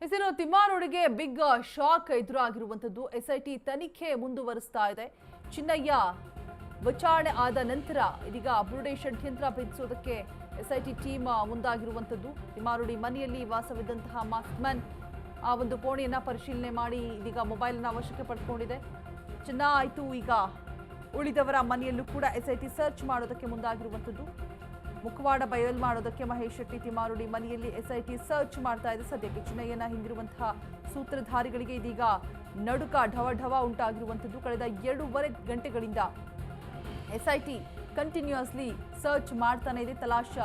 ಹೆಸರು ತಿಮ್ಮಾರೋಡಿಗೆ big shock ಎದುರಾಗಿರುವಂತದ್ದು. SIT ತನಿಖೆ ಮುಂದುವರಿಸ್ತಾ ಇದೆ. ಚಿನ್ನಯ್ಯ ವಿಚಾರಣೆ ಆದ ನಂತರ ಇದೀಗ ಬುರುಡೆ ಷಡ್ಯಂತ್ರ ಭೇದಿಸೋದಕ್ಕೆ ಎಸ್ಐಟಿ ಟೀಮ್ ಮುಂದಾಗಿರುವಂತದ್ದು. ತಿಮ್ಮಾರೋಡಿ ಮನೆಯಲ್ಲಿ ವಾಸವಿದ್ದಂತಹ ಮಾಸ್ಕ್ಮನ್ ಆ ಒಂದು ಕೋಣೆಯನ್ನ ಪರಿಶೀಲನೆ ಮಾಡಿ ಇದೀಗ ಮೊಬೈಲ್ ಅನ್ನು ವಶಕ್ಕೆ ಪಡೆದುಕೊಂಡಿದೆ. ಚಿನ್ನ ಆಯ್ತು, ಈಗ ಉಳಿದವರ ಮನೆಯಲ್ಲೂ ಕೂಡ ಎಸ್ಐಟಿ ಸರ್ಚ್ ಮಾಡೋದಕ್ಕೆ ಮುಂದಾಗಿರುವಂತದ್ದು. ಮುಖವಾಡ ಬಯಲು ಮಾಡೋದಕ್ಕೆ ಮಹೇಶ್ ಶೆಟ್ಟಿ ತಿಮ್ಮಾರೋಡಿ ಮನೆಯಲ್ಲಿ ಎಸ್ಐಟಿ ಸರ್ಚ್ ಮಾಡ್ತಾ ಇದೆ. ಸದ್ಯಕ್ಕೆ ಚಿನ್ನಯ್ಯನ ಹಿಂದಿರುವಂತಹ ಸೂತ್ರಧಾರಿಗಳಿಗೆ ಇದೀಗ ನಡುಕ ಢವಢವ ಉಂಟಾಗಿರುವಂತದ್ದು. ಕಳೆದ 2.5 ಗಂಟೆಗಳಿಂದ ಎಸ್ಐಟಿ ಕಂಟಿನ್ಯೂಸ್ಲಿ ಸರ್ಚ್ ಮಾಡ್ತಾನೆ ಇದೆ, ತಲಾಶ್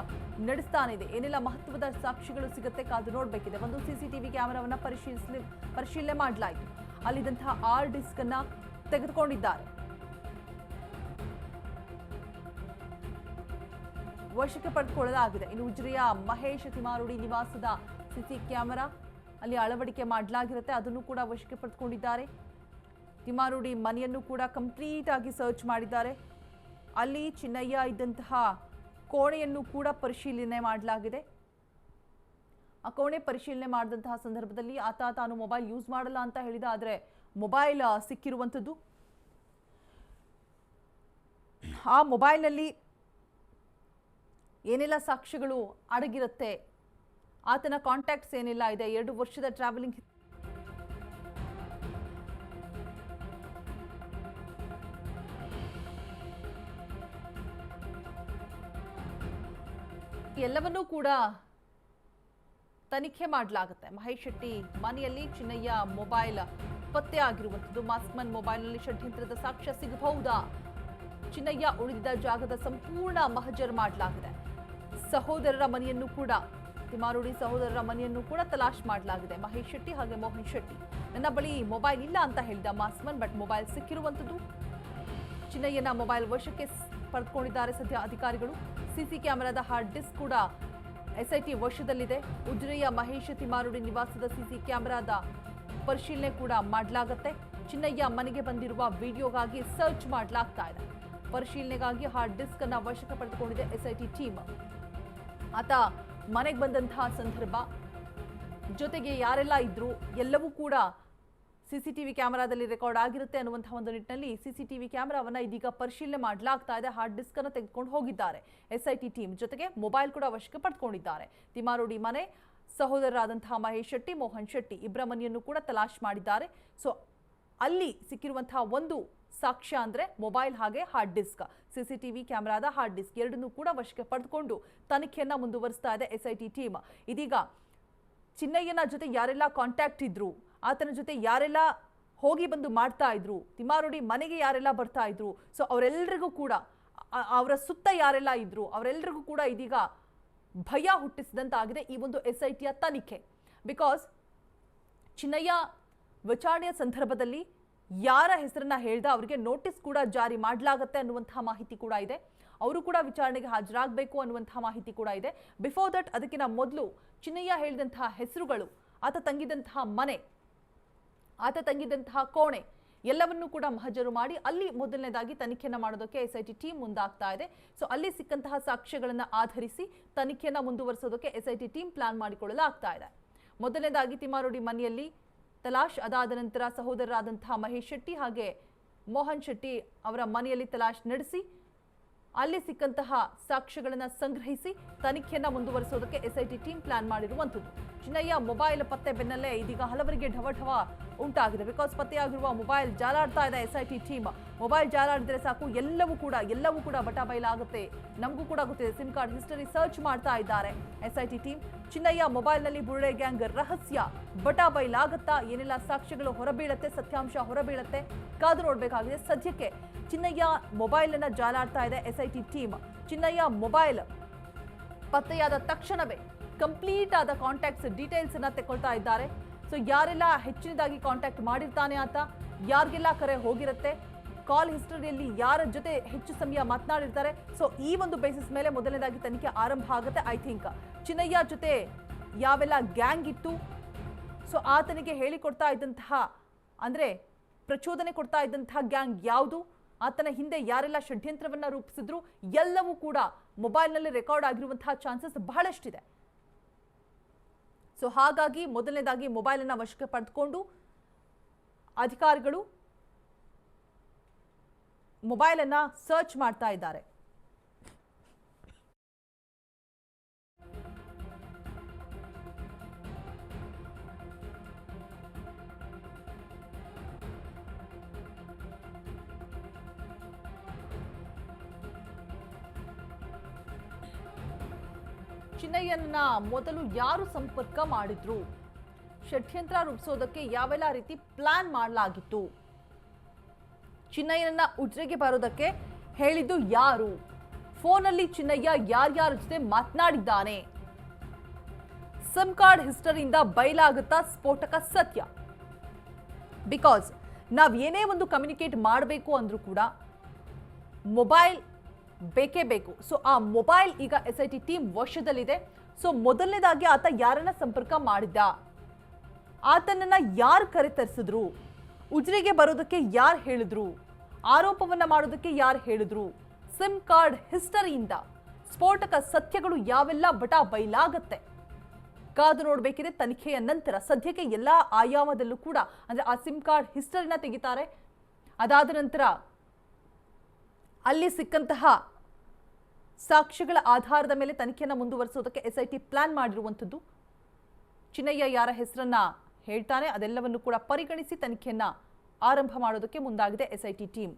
ನಡೆಸ್ತಾನೆ ಇದೆ. ಏನೆಲ್ಲ ಮಹತ್ವದ ಸಾಕ್ಷಿಗಳು ಸಿಗುತ್ತೆ ಕಾದು ನೋಡಬೇಕಿದೆ. ಒಂದು ಸಿಸಿಟಿವಿ ಕ್ಯಾಮೆರಾವನ್ನ ಪರಿಶೀಲನೆ ಮಾಡಲಾಯಿತು. ಅಲ್ಲಿದ್ದಂತಹ R ಡಿಸ್ಕ್ ಅನ್ನ ತೆಗೆದುಕೊಂಡಿದ್ದಾರೆ. ವಶಕ್ಕೆ ಪಡೆದುಕೊಳ್ಳಲಾಗಿದೆ. ಇನ್ನು ಉಜಿರೆಯ ಮಹೇಶ್ ತಿಮ್ಮಾರೋಡಿ ನಿವಾಸದ ಸಿಸಿ ಕ್ಯಾಮೆರಾ ಅಲ್ಲಿ ಅಳವಡಿಕೆ ಮಾಡಲಾಗಿರುತ್ತೆ, ಅದನ್ನು ಕೂಡ ವಶಕ್ಕೆ ಪಡೆದುಕೊಂಡಿದ್ದಾರೆ. ತಿಮ್ಮಾರೋಡಿ ಮನೆಯನ್ನು ಕೂಡ ಕಂಪ್ಲೀಟ್ ಆಗಿ ಸರ್ಚ್ ಮಾಡಿದ್ದಾರೆ. ಅಲ್ಲಿ ಚಿನ್ನಯ್ಯ ಇದ್ದಂತಹ ಕೋಣೆಯನ್ನು ಕೂಡ ಪರಿಶೀಲನೆ ಮಾಡಲಾಗಿದೆ. ಆ ಕೋಣೆ ಪರಿಶೀಲನೆ ಮಾಡಿದಂತಹ ಸಂದರ್ಭದಲ್ಲಿ ಆತ ತಾನು ಮೊಬೈಲ್ ಯೂಸ್ ಮಾಡಲ್ಲ ಅಂತ ಹೇಳಿದ, ಆದರೆ ಮೊಬೈಲ್ ಸಿಕ್ಕಿರುವಂಥದ್ದು. ಆ ಮೊಬೈಲ್ನಲ್ಲಿ ಏನೆಲ್ಲ ಸಾಕ್ಷ್ಯಗಳು ಅಡಗಿರುತ್ತೆ, ಆತನ ಕಾಂಟ್ಯಾಕ್ಟ್ಸ್ ಏನೆಲ್ಲ ಇದೆ, 2 ವರ್ಷದ ಟ್ರಾವೆಲಿಂಗ್ ಎಲ್ಲವನ್ನೂ ಕೂಡ ತನಿಖೆ ಮಾಡಲಾಗುತ್ತೆ. ಮಹೇಶ್ ಶೆಟ್ಟಿ ಮನೆಯಲ್ಲಿ ಚಿನ್ನಯ್ಯ ಮೊಬೈಲ್ ಪತ್ತೆ ಆಗಿರುವಂಥದ್ದು. ಮಾಸ್ಕ್ಮನ್ ಮೊಬೈಲ್ನಲ್ಲಿ ಷಡ್ಯಂತ್ರದ ಸಾಕ್ಷ್ಯ ಸಿಗಬಹುದಾ? ಚಿನ್ನಯ್ಯ ಉಳಿದಿದ್ದ ಜಾಗದ ಸಂಪೂರ್ಣ ಮಹಜರ್ ಮಾಡಲಾಗಿದೆ. ಸಹೋದರರ ಮನೆಯನ್ನು ಕೂಡ ತಿಮ್ಮಾರೋಡಿ ಸಹೋದರರ ಮನೆಯನ್ನು ಕೂಡ ತಲಾಶ್ ಮಾಡಲಾಗಿದೆ. ಮಹೇಶ್ ಶೆಟ್ಟಿ ಹಾಗೆ ಮೋಹನ್ ಶೆಟ್ಟಿ ನನ್ನ ಬಳಿ ಮೊಬೈಲ್ ಇಲ್ಲ ಅಂತ ಹೇಳಿದ ಮಾಸ್ಕ್ಮನ್, ಬಟ್ ಮೊಬೈಲ್ ಸಿಕ್ಕಿರುವಂಥದ್ದು. ಚಿನ್ನಯ್ಯನ ಮೊಬೈಲ್ ವಶಕ್ಕೆ ಪಡೆದುಕೊಂಡಿದ್ದಾರೆ ಸದ್ಯ ಅಧಿಕಾರಿಗಳು. ಸಿಸಿ ಕ್ಯಾಮೆರಾದ ಹಾರ್ಡ್ ಡಿಸ್ಕ್ ಕೂಡ ಎಸ್ಐಟಿ ವಶದಲ್ಲಿದೆ. ಉಜಿರೆಯ ಮಹೇಶ್ ತಿಮ್ಮಾರೋಡಿ ನಿವಾಸದ ಸಿಸಿ ಕ್ಯಾಮೆರಾದ ಪರಿಶೀಲನೆ ಕೂಡ ಮಾಡಲಾಗುತ್ತೆ. ಚಿನ್ನಯ್ಯ ಮನೆಗೆ ಬಂದಿರುವ ವಿಡಿಯೋಗಾಗಿ ಸರ್ಚ್ ಮಾಡಲಾಗ್ತಾ ಇದೆ. ಪರಿಶೀಲನೆಗಾಗಿ ಹಾರ್ಡ್ ಡಿಸ್ಕ್ ಅನ್ನ ವಶಕ್ಕೆ ಪಡೆದುಕೊಂಡಿದೆ ಎಸ್ಐಟಿ ಟೀಮ್. ಆತ ಮನೆಗೆ ಬಂದಂತಹ ಸಂದರ್ಭ, ಜೊತೆಗೆ ಯಾರೆಲ್ಲ ಇದ್ರು ಎಲ್ಲವೂ ಕೂಡ ಸಿಸಿಟಿವಿ ಕ್ಯಾಮೆರಾದಲ್ಲಿ ರೆಕಾರ್ಡ್ ಆಗಿರುತ್ತೆ ಅನ್ನುವಂತಹ ಒಂದು ನಿಟ್ಟಿನಲ್ಲಿ ಸಿಸಿಟಿವಿ ಕ್ಯಾಮೆರಾವನ್ನ ಇದೀಗ ಪರಿಶೀಲನೆ ಮಾಡಲಾಗ್ತಾ ಇದೆ. ಹಾರ್ಡ್ ಡಿಸ್ಕ್ ಅನ್ನು ತೆಗೆದುಕೊಂಡು ಹೋಗಿದ್ದಾರೆ ಎಸ್ಐಟಿ ಟೀಮ್. ಜೊತೆಗೆ ಮೊಬೈಲ್ ಕೂಡ ವಶಕ್ಕೆ ಪಡೆದುಕೊಂಡಿದ್ದಾರೆ. ತಿಮ್ಮಾರೋಡಿ ಮನೆ, ಸಹೋದರರಾದಂತಹ ಮಹೇಶ್ ಶೆಟ್ಟಿ, ಮೋಹನ್ ಶೆಟ್ಟಿ ಇಬ್ಬರ ಮನೆಯನ್ನು ಕೂಡ ತಲಾಶ್ ಮಾಡಿದ್ದಾರೆ. ಸೊ ಅಲ್ಲಿ ಸಿಕ್ಕಿರುವಂತಹ ಒಂದು ಸಾಕ್ಷ್ಯ ಅಂದ್ರೆ ಮೊಬೈಲ್ ಹಾಗೆ ಹಾರ್ಡ್ ಡಿಸ್ಕ್, ಸಿಸಿಟಿವಿ ಕ್ಯಾಮೆರಾದ ಹಾರ್ಡ್ ಡಿಸ್ಕ್ ಎರಡನ್ನೂ ಕೂಡ ವಶಕ್ಕೆ ಪಡೆದುಕೊಂಡು ತನಿಖೆಯನ್ನ ಮುಂದುವರಿಸ್ತಾ ಇದೆ ಎಸ್ಐಟಿ ಟೀಮ್. ಇದೀಗ ಚಿನ್ನಯ್ಯನ ಜೊತೆ ಯಾರೆಲ್ಲ ಕಾಂಟ್ಯಾಕ್ಟ್ ಇದ್ರು, ಆತನ ಜೊತೆ ಯಾರೆಲ್ಲ ಹೋಗಿ ಬಂದು ಮಾಡ್ತಾ ಇದ್ರು, ತಿಮ್ಮಾರೋಡಿ ಮನೆಗೆ ಯಾರೆಲ್ಲ ಬರ್ತಾ ಇದ್ರು, ಸೊ ಅವರೆಲ್ಲರಿಗೂ ಕೂಡ ಅವರ ಸುತ್ತ ಯಾರೆಲ್ಲ ಇದ್ರು ಅವರೆಲ್ಲರಿಗೂ ಕೂಡ ಇದೀಗ ಭಯ ಹುಟ್ಟಿಸಿದಂತಾಗಿದೆ ಈ ಒಂದು ಎಸ್ಐಟಿಯ ತನಿಖೆ. ಬಿಕಾಸ್ ಚಿನ್ನಯ್ಯ ವಿಚಾರಣೆಯ ಸಂದರ್ಭದಲ್ಲಿ ಯಾರ ಹೆಸರನ್ನ ಹೇಳ್ದ ಅವರಿಗೆ ನೋಟಿಸ್ ಕೂಡ ಜಾರಿ ಮಾಡಲಾಗುತ್ತೆ ಅನ್ನುವಂತಹ ಮಾಹಿತಿ ಕೂಡ ಇದೆ. ಅವರು ಕೂಡ ವಿಚಾರಣೆಗೆ ಹಾಜರಾಗಬೇಕು ಅನ್ನುವಂತಹ ಮಾಹಿತಿ ಕೂಡ ಇದೆ. ಬಿಫೋರ್ ದಟ್, ಅದಕ್ಕಿಂತ ಮೊದಲು ಚಿನ್ನಯ್ಯ ಹೇಳಿದಂತಹ ಹೆಸರುಗಳು, ಆತ ತಂಗಿದಂತಹ ಮನೆ, ಆತ ತಂಗಿದಂತಹ ಕೋಣೆ ಎಲ್ಲವನ್ನೂ ಕೂಡ ಮಹಜರು ಮಾಡಿ ಅಲ್ಲಿ ಮೊದಲನೇದಾಗಿ ತನಿಖೆಯನ್ನು ಮಾಡೋದಕ್ಕೆ ಎಸ್ಐಟಿ ಟೀಮ್ ಮುಂದಾಗ್ತಾ ಇದೆ. ಸೊ ಅಲ್ಲಿ ಸಿಕ್ಕಂತಹ ಸಾಕ್ಷ್ಯಗಳನ್ನು ಆಧರಿಸಿ ತನಿಖೆಯನ್ನು ಮುಂದುವರಿಸೋದಕ್ಕೆ ಎಸ್ಐಟಿ ಟೀಮ್ ಪ್ಲಾನ್ ಮಾಡಿಕೊಳ್ಳಲಾಗ್ತಾ ಇದೆ. ಮೊದಲನೇದಾಗಿ ತಿಮ್ಮಾರೋಡಿ ಮನೆಯಲ್ಲಿ ತಲಾಶ್, ಅದಾದ ನಂತರ ಸಹೋದರರಾದಂತಹ ಮಹೇಶ್ ಶೆಟ್ಟಿ ಹಾಗೆ ಮೋಹನ್ ಶೆಟ್ಟಿ ಅವರ ಮನೆಯಲ್ಲಿ ತಲಾಶ್ ನಡೆಸಿ ಅಲ್ಲಿ ಸಿಕ್ಕಂತಹ ಸಾಕ್ಷ್ಯಗಳನ್ನು ಸಂಗ್ರಹಿಸಿ ತನಿಖೆಯನ್ನು ಮುಂದುವರಿಸೋದಕ್ಕೆ ಎಸ್ಐಟಿ ಟೀಮ್ ಪ್ಲಾನ್ ಮಾಡಿರುವಂಥದ್ದು. ಚಿನ್ನಯ್ಯ ಮೊಬೈಲ್ ಪತ್ತೆ ಬೆನ್ನಲ್ಲೇ ಇದೀಗ ಹಲವರಿಗೆ ಢವಢವ ಉಂಟಾಗಿದೆ. ಬಿಕಾಸ್ ಪತ್ತೆಯಾಗಿರುವ ಮೊಬೈಲ್ ಜಾಲಾಡ್ತಾ ಇದೆ ಎಸ್ಐಟಿ ಟೀಮ್. ಮೊಬೈಲ್ ಜಾಲಾಡಿದ್ರೆ ಸಾಕು ಎಲ್ಲವೂ ಕೂಡ ಬಟಾಬೈಲಾಗುತ್ತೆ. ನಮಗೂ ಕೂಡ ಗೊತ್ತಿದೆ, ಸಿಮ್ ಕಾರ್ಡ್ ಹಿಸ್ಟರಿ ಸರ್ಚ್ ಮಾಡ್ತಾ ಇದ್ದಾರೆ ಎಸ್ಐಟಿ ಟೀಮ್. ಚಿನ್ನಯ್ಯ ಮೊಬೈಲ್ನಲ್ಲಿ ಬುರುಡೆ ಗ್ಯಾಂಗ್ ರಹಸ್ಯ ಬಟಾಬೈಲಾಗುತ್ತಾ, ಏನೆಲ್ಲ ಸಾಕ್ಷ್ಯಗಳು ಹೊರಬೀಳತ್ತೆ, ಸತ್ಯಾಂಶ ಹೊರಬೀಳತ್ತೆ, ಕಾದು ನೋಡಬೇಕಾಗಿದೆ. ಸದ್ಯಕ್ಕೆ ಚಿನ್ನಯ್ಯ ಮೊಬೈಲ್ ಅನ್ನ ಜಾಲಾಡ್ತಾ ಇದೆ ಎಸ್ಐಟಿ ಟೀಮ್. ಚಿನ್ನಯ್ಯ ಮೊಬೈಲ್ ಪತ್ತೆಯಾದ ತಕ್ಷಣವೇ ಕಂಪ್ಲೀಟ್ ಆದ ಕಾಂಟ್ಯಾಕ್ಟ್ಸ್ ಡೀಟೇಲ್ಸ್ ಅನ್ನ ತೆಗೊಳ್ತಾ ಇದ್ದಾರೆ. ಸೊ ಯಾರೆಲ್ಲ ಹೆಚ್ಚಿನದಾಗಿ ಕಾಂಟ್ಯಾಕ್ಟ್ ಮಾಡಿರ್ತಾನೆ ಆತ, ಯಾರಿಗೆಲ್ಲ ಕರೆ ಹೋಗಿರುತ್ತೆ, ಕಾಲ್ ಹಿಸ್ಟರಿಯಲ್ಲಿ ಯಾರ ಜೊತೆ ಹೆಚ್ಚು ಸಮಯ ಮಾತನಾಡಿರ್ತಾರೆ, ಸೊ ಈ ಒಂದು ಬೇಸಿಸ್ ಮೇಲೆ ಮೊದಲನೇದಾಗಿ ತನಿಖೆ ಆರಂಭ ಆಗುತ್ತೆ. ಐ ಥಿಂಕ್ ಚಿನ್ನಯ್ಯ ಜೊತೆ ಯಾವೆಲ್ಲ ಗ್ಯಾಂಗ್ ಇತ್ತು, ಸೊ ಆತನಿಗೆ ಹೇಳಿಕೊಡ್ತಾ ಇದ್ದಂತಹ ಅಂದ್ರೆ ಪ್ರಚೋದನೆ ಕೊಡ್ತಾ ಇದ್ದಂತಹ ಗ್ಯಾಂಗ್ ಯಾವುದು, ಆತನ ಹಿಂದೆ ಯಾರೆಲ್ಲ ಷಡ್ಯಂತ್ರವನ್ನ ರೂಪಿಸಿದ್ರು ಎಲ್ಲವೂ ಕೂಡ ಮೊಬೈಲ್ನಲ್ಲಿ ರೆಕಾರ್ಡ್ ಆಗಿರುವಂತಹ ಚಾನ್ಸಸ್ ಬಹಳಷ್ಟಿದೆ. ಸೊ ಹಾಗಾಗಿ ಮೊದಲನೇದಾಗಿ ಮೊಬೈಲ್ ಅನ್ನ ವಶಕ್ಕೆ ಪಡೆದುಕೊಂಡು ಅಧಿಕಾರಿಗಳು ಮೊಬೈಲ್ ಅನ್ನ ಸರ್ಚ್ ಮಾಡ್ತಾ ಇದ್ದಾರೆ. ಚಿನ್ನಯ್ಯನನ್ನ ಮೊದಲು ಯಾರು ಸಂಪರ್ಕ ಮಾಡಿದ್ರು, ಷಡ್ಯಂತ್ರ ರೂಪಿಸೋದಕ್ಕೆ ಯಾವೆಲ್ಲ ರೀತಿ ಪ್ಲಾನ್ ಮಾಡಲಾಗಿತ್ತು, ಚಿನ್ನಯ್ಯನನ್ನ ಉಜ್ರೆಗೆ ಬರೋದಕ್ಕೆ ಹೇಳಿದ್ದು ಯಾರು, ಫೋನಲ್ಲಿ ಚಿನ್ನಯ್ಯ ಯಾರ್ಯಾರ ಜೊತೆ ಮಾತನಾಡಿದ್ದಾನೆ, ಸಿಮ್ ಕಾರ್ಡ್ ಹಿಸ್ಟರಿಯಿಂದ ಬಯಲಾಗುತ್ತಾ ಸ್ಫೋಟಕ ಸತ್ಯ. ಬಿಕಾಸ್ ನಾವ್ ಏನೇ ಒಂದು ಕಮ್ಯುನಿಕೇಟ್ ಮಾಡಬೇಕು ಅಂದ್ರೂ ಕೂಡ ಮೊಬೈಲ್ ಬೇಕೇ ಬೇಕು. ಸೊ ಆ ಮೊಬೈಲ್ ಈಗ SIT ಟೀಮ್ ವಶದಲ್ಲಿದೆ. ಸೊ ಮೊದಲನೇದಾಗಿ ಆತ ಯಾರನ್ನ ಸಂಪರ್ಕ ಮಾಡಿದ್ದ, ಆತನನ್ನ ಯಾರು ಕರೆತರಿಸಿದ್ರು, ಉಜ್ರೆಗೆ ಬರೋದಕ್ಕೆ ಯಾರು ಹೇಳಿದ್ರು, ಆರೋಪವನ್ನ ಮಾಡೋದಕ್ಕೆ ಯಾರು ಹೇಳಿದ್ರು, ಸಿಮ್ ಕಾರ್ಡ್ ಹಿಸ್ಟರಿಯಿಂದ ಸ್ಫೋಟಕ ಸತ್ಯಗಳು ಯಾವೆಲ್ಲ ಬಯಲಾಗತ್ತೆ ಕಾದು ನೋಡಬೇಕಿದೆ ತನಿಖೆಯ ನಂತರ. ಸದ್ಯಕ್ಕೆ ಎಲ್ಲ ಆಯಾಮದಲ್ಲೂ ಕೂಡ ಅಂದ್ರೆ ಆ ಸಿಮ್ ಕಾರ್ಡ್ ಹಿಸ್ಟರಿನ ತೆಗಿತಾರೆ. ಅದಾದ ನಂತರ ಅಲ್ಲಿ ಸಿಕ್ಕಂತಹ ಸಾಕ್ಷ್ಯಗಳ ಆಧಾರದ ಮೇಲೆ ತನಿಖೆಯನ್ನು ಮುಂದುವರಿಸೋದಕ್ಕೆ SIT ಪ್ಲಾನ್ ಮಾಡಿರುವಂಥದ್ದು. ಚಿನ್ನಯ್ಯ ಯಾರ ಹೆಸರನ್ನ ಹೇಳ್ತಾನೆ ಅದೆಲ್ಲವನ್ನು ಕೂಡ ಪರಿಗಣಿಸಿ ತನಿಖೆಯನ್ನ ಆರಂಭ ಮಾಡೋದಕ್ಕೆ ಮುಂದಾಗಿದೆ SIT ಟೀಮ್.